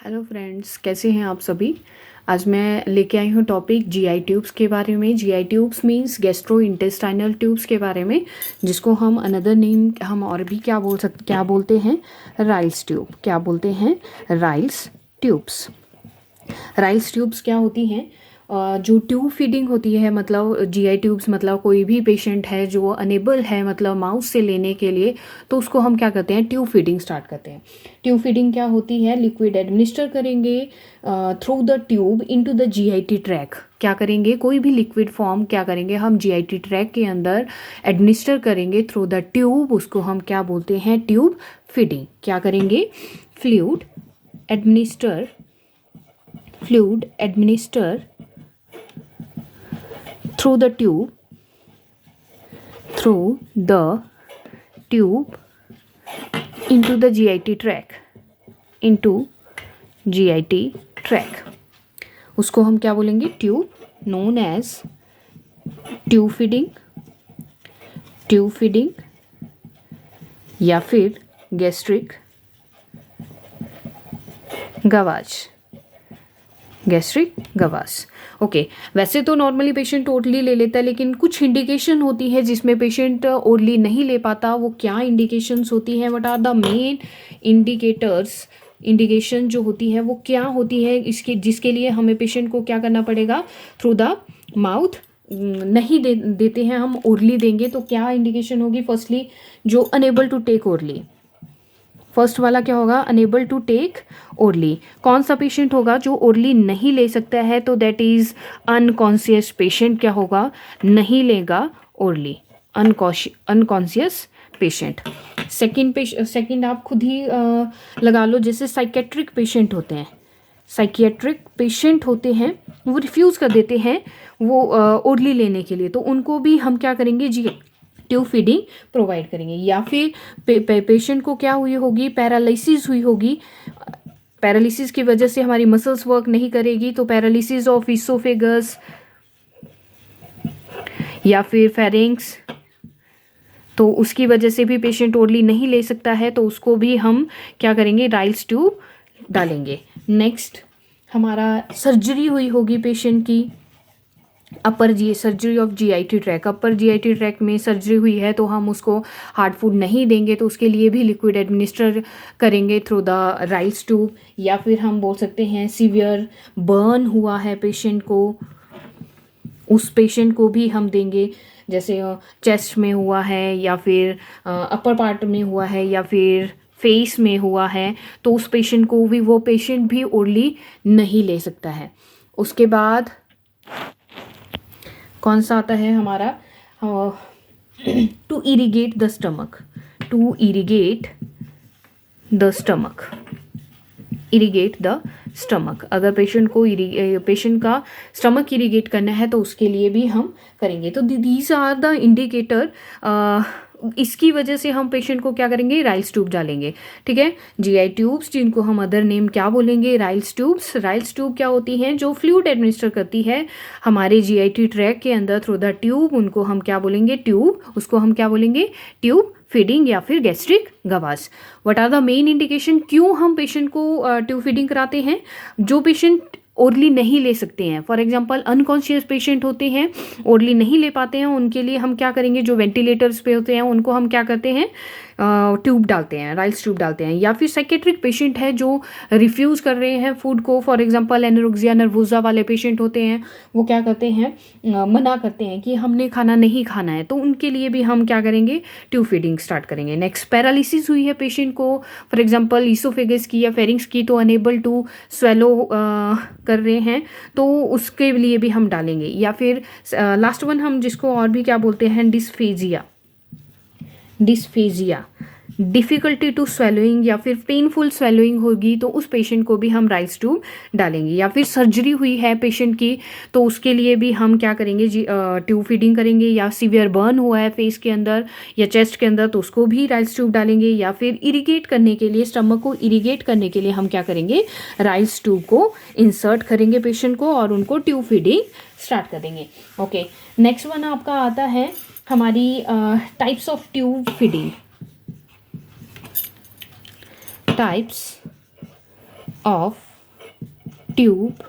Hello friends, कैसे हैं आप सभी। आज मैं लेके आई हूँ टॉपिक जीआई ट्यूब्स के बारे में। GI tubes means gastro intestinal tubes के बारे में, जिसको हम अनदर नेम हम और भी क्या बोलते हैं, राइल्स ट्यूब। क्या बोलते हैं? Ryle's tubes. राइल्स ट्यूब्स क्या होती हैं? जो ट्यूब फीडिंग होती है, मतलब जीआई ट्यूब्स, मतलब कोई भी पेशेंट है जो अनेबल है मतलब माउथ से लेने के लिए, तो उसको हम क्या करते हैं, ट्यूब फीडिंग स्टार्ट करते हैं। ट्यूब फीडिंग क्या होती है? लिक्विड एडमिनिस्टर करेंगे through the tube into the GIT tract. क्या करेंगे? कोई भी लिक्विड फॉर्म क्या करेंगे हम जीआईटी ट्रैक के अंदर एडमिनिस्टर करेंगे थ्रू द ट्यूब। उसको हम क्या बोलते हैं? Tube feeding. क्या करेंगे? Fluid administer fluid administer through the tube into the GIT tract। उसको हम क्या बोलेंगे? Tube, known as tube feeding या फिर गैस्ट्रिक गवास। ओके, वैसे तो नॉर्मली पेशेंट ओरली ले लेता है, लेकिन कुछ इंडिकेशन होती है जिसमें पेशेंट ओरली नहीं ले पाता। वो क्या इंडिकेशंस होती हैं? What are the main indication जो होती है वो क्या होती है इसके, जिसके लिए हमें पेशेंट को क्या करना पड़ेगा? थ्रू द माउथ नहीं देते हैं हम, ओरली देंगे। तो क्या इंडिकेशन होगी? फर्स्टली जो unable to take orally, first वाला क्या होगा? Unable to take orally. कौन सा पेशेंट होगा जो ओरली नहीं ले सकता है? तो दैट इज अनकॉन्शियस पेशेंट। क्या होगा? नहीं लेगा ओरली, अनकॉन्शियस पेशेंट। सेकंड आप खुद ही लगा लो। जैसे साइकेट्रिक पेशेंट होते हैं, वो रिफ्यूज़ कर देते हैं वो ओरली लेने के लिए, तो उनको भी हम क्या करेंगे? जी ट्यूब फीडिंग प्रोवाइड करेंगे। या फिर पेशेंट को क्या हुई होगी? पैरालिसिस हुई होगी। पैरालिसिस की वजह से हमारी मसल्स वर्क नहीं करेगी, तो पैरालिसिस ऑफ इसोफेगस या फिर फेरिंक्स, तो उसकी वजह से भी पेशेंट ओरली नहीं ले सकता है, तो उसको भी हम क्या करेंगे? राइल्स ट्यूब डालेंगे। नेक्स्ट, हमारा सर्जरी हुई होगी पेशेंट की, surgery of GIT tract. Upper GIT tract में सर्जरी हुई है, तो हम उसको हार्ड फूड नहीं देंगे, तो उसके लिए भी लिक्विड एडमिनिस्टर करेंगे थ्रू द राइल्स ट्यूब। या फिर हम बोल सकते हैं सीवियर बर्न हुआ है पेशेंट को, उस पेशेंट को भी हम देंगे। जैसे चेस्ट में हुआ है या फिर अपर पार्ट में हुआ है या फिर फेस में हुआ है, तो उस पेशेंट को भी, वो पेशेंट भी ओरली नहीं ले सकता है। उसके बाद कौन सा आता है हमारा? To irrigate the stomach. Irrigate the stomach. अगर पेशेंट का स्टमक इरिगेट करना है, तो उसके लिए भी हम करेंगे। तो दीज आर द इंडिकेटर। इसकी वजह से हम पेशेंट को क्या करेंगे? राइल्स ट्यूब डालेंगे। ठीक है, जीआई ट्यूब्स, जिनको हम अदर नेम क्या बोलेंगे? Ryle's tubes. राइल्स ट्यूब क्या होती हैं? जो फ्लूइड एडमिनिस्टर करती है हमारे जीआईटी ट्रैक के अंदर थ्रू द ट्यूब। उनको हम क्या बोलेंगे? ट्यूब। उसको हम क्या बोलेंगे? ट्यूब फीडिंग या फिर gastric gavage. What are the main indication? क्यों हम पेशेंट को ट्यूब फीडिंग कराते हैं? जो पेशेंट ओरली नहीं ले सकते हैं, फॉर एग्जांपल अनकॉन्शियस पेशेंट होते हैं, ओरली नहीं ले पाते हैं, उनके लिए हम क्या करेंगे? जो वेंटिलेटर्स पे होते हैं उनको हम क्या करते हैं? ट्यूब डालते हैं, राइल्स ट्यूब डालते हैं। या फिर साइकेट्रिक पेशेंट है जो रिफ्यूज़ कर रहे हैं फूड को, फॉर एग्जांपल एनोरेक्सिया नर्वोसा वाले पेशेंट होते हैं, वो क्या करते हैं? मना करते हैं कि हमने खाना नहीं खाना है, तो उनके लिए भी हम क्या करेंगे? ट्यूब फीडिंग स्टार्ट करेंगे। नेक्स्ट, पैरालिसिस हुई है पेशेंट को, फॉर एग्जांपल ईसोफेगस की या फेरिंक्स की, तो अनेबल टू स्वेलो कर रहे हैं, तो उसके लिए भी हम डालेंगे। या फिर लास्ट वन हम जिसको और भी क्या बोलते हैं? डिस्फेजिया, डिफ़िकल्टी टू स्वेलोइंग या फिर पेनफुल स्वेलोइंग होगी, तो उस पेशेंट को भी हम राइल्स ट्यूब डालेंगे। या फिर सर्जरी हुई है पेशेंट की, तो उसके लिए भी हम क्या करेंगे? ट्यूब फीडिंग करेंगे। या सीवियर बर्न हुआ है फेस के अंदर या चेस्ट के अंदर, तो उसको भी राइल्स ट्यूब डालेंगे। या फिर इरिगेट करने के लिए, स्टमक को इरिगेट करने के लिए हम क्या करेंगे? राइल्स ट्यूब को इंसर्ट करेंगे पेशेंट को और उनको ट्यूब फीडिंग स्टार्ट कर देंगे। ओके, नेक्स्ट वन आपका आता है हमारी types of tube feeding. types of tube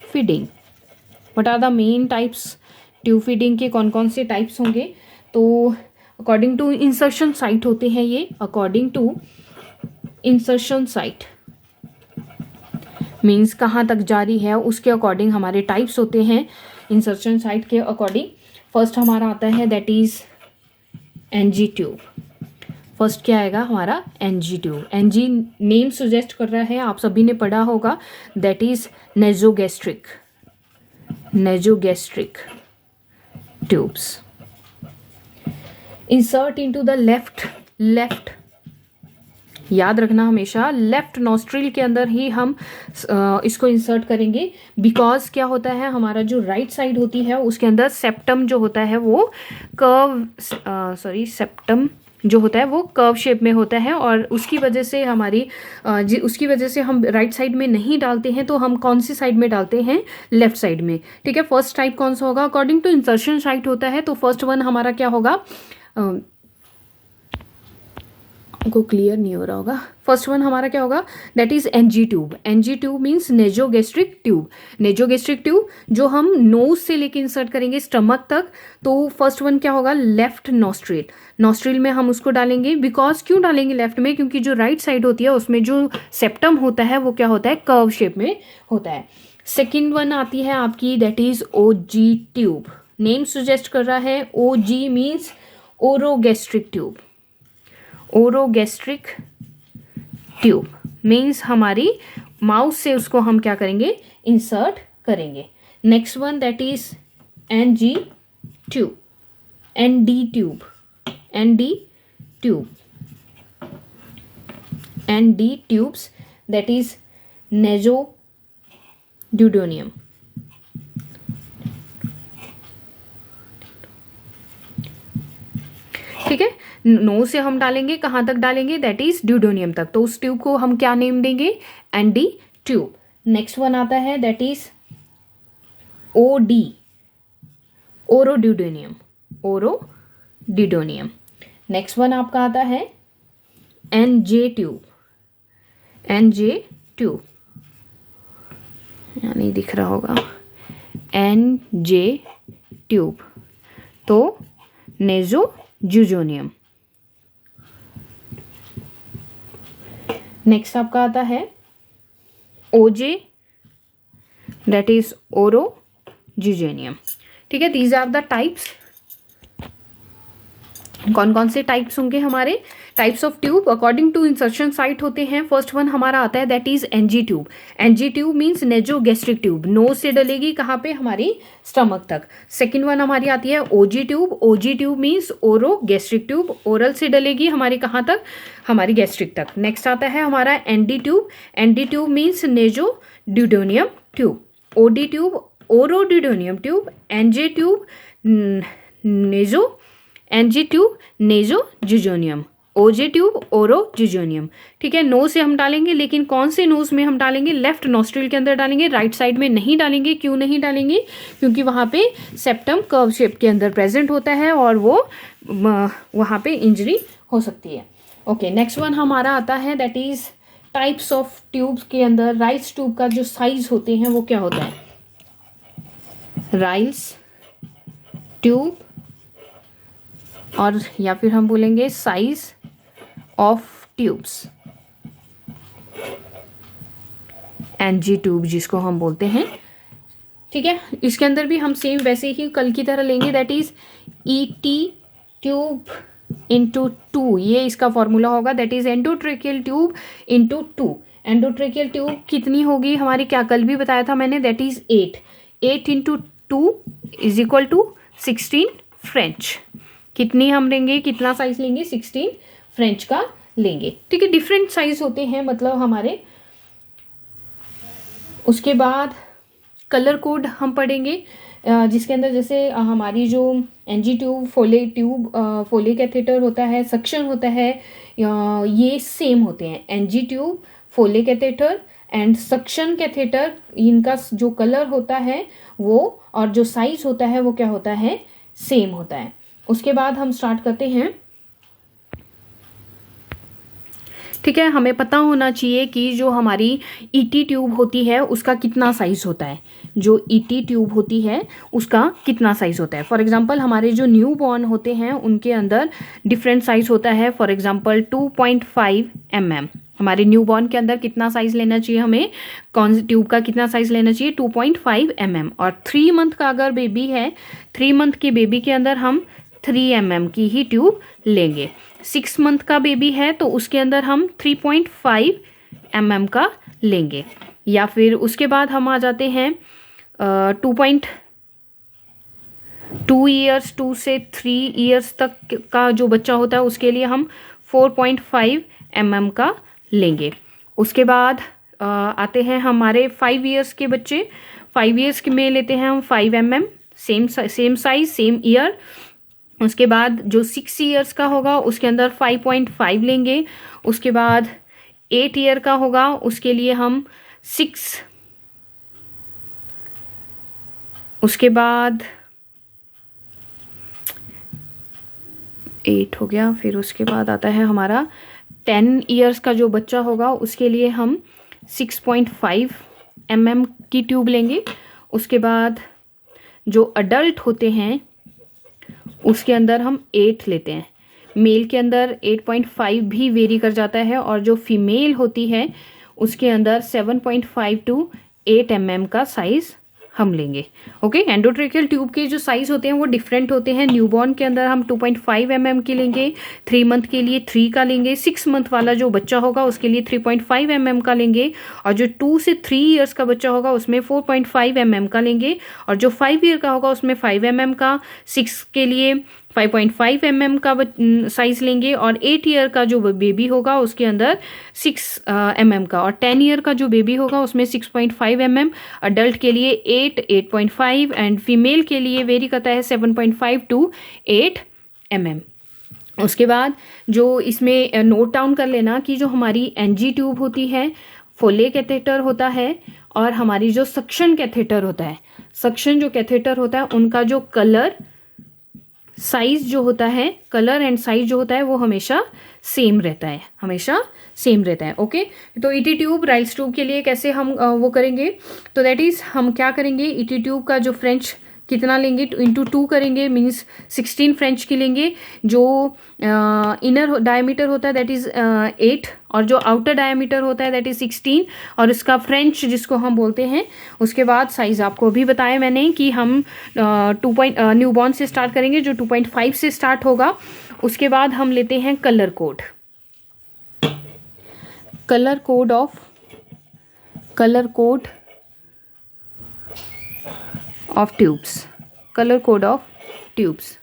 feeding. What are the main types? Tube feeding के कौन कौन से टाइप्स होंगे? तो अकॉर्डिंग टू इंसर्शन साइट होते हैं ये। According to insertion site means कहाँ तक जारी है उसके अकॉर्डिंग हमारे टाइप्स होते हैं इंसर्शन साइट के अकॉर्डिंग। फर्स्ट हमारा आता है that is NG tube. First क्या आएगा हमारा? NG tube. NG name suggest कर रहा है, आप सभी ने पढ़ा होगा, that is nasogastric. Nasogastric tubes insert into the left याद रखना हमेशा लेफ्ट नॉस्ट्रिल के अंदर ही हम इसको इंसर्ट करेंगे। बिकॉज क्या होता है, हमारा जो राइट साइड होती है उसके अंदर सेप्टम जो होता है वो सेप्टम जो होता है वो कर्व शेप में होता है, और उसकी वजह से उसकी वजह से हम राइट साइड में नहीं डालते हैं, तो हम कौन सी साइड में डालते हैं? लेफ्ट साइड में। ठीक है, फर्स्ट टाइप कौन सा होगा? अकॉर्डिंग टू इंसर्शन साइट होता है, तो फर्स्ट वन हमारा क्या होगा? को क्लियर नहीं हो रहा होगा। फर्स्ट वन हमारा क्या होगा? That is NG tube. NG tube means nasogastric tube. Nasogastric tube जो हम नोज से लेके इंसर्ट करेंगे स्टमक तक, तो फर्स्ट वन क्या होगा? Left nostril. नॉस्ट्रिल में हम उसको डालेंगे। बिकॉज क्यों डालेंगे लेफ्ट में? क्योंकि जो राइट साइड होती है उसमें जो सेप्टम होता है वो क्या होता है? कर्व शेप में होता है। सेकेंड वन आती है आपकी that is OG tube. Name suggest कर रहा है, OG means orogastric tube. Orogastric tube means हमारी माउथ से उसको हम क्या करेंगे? इंसर्ट करेंगे। Next one that is NG tube, ND tube, ND tube, ND tubes that is nasoduodenum. ठीक है, नो से हम डालेंगे, कहाँ तक डालेंगे? दैट इज ड्यूडेनियम तक। तो उस ट्यूब को हम क्या नेम देंगे? ND tube. नेक्स्ट वन आता है that is OD, oroduodenum, oroduodenum. Next one आपका आता है एनजे ट्यूब, एनजे ट्यूब, यहाँ नहीं दिख रहा होगा, एनजे ट्यूब, तो नेजोड्यूडेनियम। नेक्स्ट आपका आता है ओजे दैट इज ओरोड्यूडेनियम। ठीक है, दीज आर द टाइप्स। कौन कौन से टाइप्स होंगे हमारे? Types of tube according to insertion site होते हैं। फर्स्ट वन हमारा आता है that is NG tube. NG tube means nasogastric tube, nose से डलेगी कहाँ पे? हमारी स्टमक तक। सेकेंड वन हमारी आती है ओजी ट्यूब। ओजी tube means orogastric tube, oral से डलेगी हमारी कहाँ तक? हमारी गैस्ट्रिक तक। नेक्स्ट आता है हमारा ND tube. ND tube means nasoduodenum tube. OD tube oroduodenum tube. NJ tube NG tube nasoduodenum. OJ tube ओरोड्यूडेनियम। ठीक है, नो से हम डालेंगे, लेकिन कौन से नोज में हम डालेंगे? लेफ्ट नॉस्ट्रिल के अंदर डालेंगे, राइट साइड में नहीं डालेंगे। क्यों नहीं डालेंगे? क्योंकि वहाँ पे सेप्टम कर्व शेप के अंदर प्रेजेंट होता है और वो वहाँ पे इंजरी हो सकती है। ओके, नेक्स्ट वन हमारा आता है that is types of tubes के अंदर राइल्स ट्यूब का जो साइज होते हैं वो क्या होता है? राइल्स ट्यूब, और या फिर हम बोलेंगे size of tubes, NG tube जिसको हम बोलते हैं। ठीक है, इसके अंदर भी हम सेम वैसे ही कल की तरह लेंगे, that is ET tube into 2, ये इसका फॉर्मूला होगा, that is endotracheal tube into 2। Endotracheal tube कितनी होगी हमारी? क्या कल भी बताया था मैंने, that is 8 into 2 is equal to 16 French. कितनी हम लेंगे, कितना साइज लेंगे? 16 फ्रेंच का लेंगे। ठीक है, डिफरेंट साइज होते हैं मतलब हमारे। उसके बाद कलर कोड हम पढ़ेंगे, जिसके अंदर जैसे हमारी जो एनजी ट्यूब, फोले कैथेटर होता है, सक्शन होता है, ये सेम होते हैं। NG tube, Foley catheter and suction catheter, इनका जो कलर होता है वो और जो साइज होता है वो क्या होता है? सेम होता है। उसके बाद हम स्टार्ट करते हैं। ठीक है, हमें पता होना चाहिए कि जो हमारी ईटी ट्यूब होती है उसका कितना साइज़ होता है, जो ईटी ट्यूब होती है उसका कितना साइज़ होता है। फॉर एग्जांपल हमारे जो न्यू बॉर्न होते हैं उनके अंदर डिफरेंट साइज़ होता है। फॉर एग्जांपल 2.5 mm, हमारे न्यू बॉर्न के अंदर कितना साइज़ लेना चाहिए हमें, कौन सी ट्यूब का कितना साइज़ लेना चाहिए, 2.5 mm। और 3 मंथ का अगर बेबी है, 3 मंथ के बेबी के अंदर हम 3 mm की ही ट्यूब लेंगे। 6 मंथ का बेबी है तो उसके अंदर हम 3.5 mm का लेंगे। या फिर उसके बाद हम आ जाते हैं 2 ईयर्स 2 से 3 ईयर्स तक का जो बच्चा होता है उसके लिए हम 4.5 mm का लेंगे। उसके बाद आते हैं हमारे 5 ईयर्स के बच्चे। 5 ईयर्स में लेते हैं हम 5 mm, same size same year. उसके बाद जो 6 ईयर्स का होगा उसके अंदर 5.5 लेंगे। उसके बाद 8 ईयर का होगा उसके लिए हम 6। उसके बाद 8 हो गया। फिर उसके बाद आता है हमारा 10 ईयर्स का जो बच्चा होगा उसके लिए हम 6.5 mm की ट्यूब लेंगे। उसके बाद जो अडल्ट होते हैं उसके अंदर हम 8 लेते हैं। मेल के अंदर 8.5 भी वेरी कर जाता है और जो फीमेल होती है उसके अंदर 7.5 to 8 mm का साइज़ हम लेंगे। ओके, एंडोट्रेकियल ट्यूब के जो साइज़ होते हैं वो डिफरेंट होते हैं। न्यूबॉर्न के अंदर हम 2.5 mm की लेंगे, 3 मंथ के लिए 3 का लेंगे, 6 मंथ वाला जो बच्चा होगा उसके लिए 3.5 mm का लेंगे, और जो 2 से 3 ईयर्स का बच्चा होगा उसमें 4.5 mm का लेंगे, और जो 5 ईयर का होगा उसमें 5 mm का, 6 के लिए 5.5 mm का साइज़ लेंगे, और 8 ईयर का जो बेबी होगा उसके अंदर 6 mm का, और 10 ईयर का जो बेबी होगा उसमें 6.5 mm। अडल्ट के लिए 8, 8.5 एंड फीमेल के लिए वेरी करता है 7.5 to 8 mm। उसके बाद जो इसमें नोट डाउन कर लेना कि जो हमारी एनजी ट्यूब होती है, फोले कैथेटर होता है, और हमारी जो सक्शन कैथेटर होता है, सक्शन जो कैथेटर होता है उनका जो कलर साइज जो होता है, कलर एंड साइज जो होता है वो हमेशा सेम रहता है, हमेशा सेम रहता है। ओके, तो ईटी ट्यूब राइल्स ट्यूब के लिए कैसे हम वो करेंगे, तो दैट इज़ हम क्या करेंगे, ईटी ट्यूब का जो फ्रेंच कितना लेंगे, इंटू 2 करेंगे, मीन्स 16 फ्रेंच की लेंगे। जो इनर डायमीटर होता है दैट इज़ 8, और जो आउटर डायमीटर होता है दैट इज़ 16, और इसका फ्रेंच जिसको हम बोलते हैं। उसके बाद साइज़ आपको अभी बताया मैंने कि हम न्यूबॉर्न से स्टार्ट करेंगे जो 2.5 से स्टार्ट होगा। उसके बाद हम लेते हैं colour code of tubes, colour code of tubes.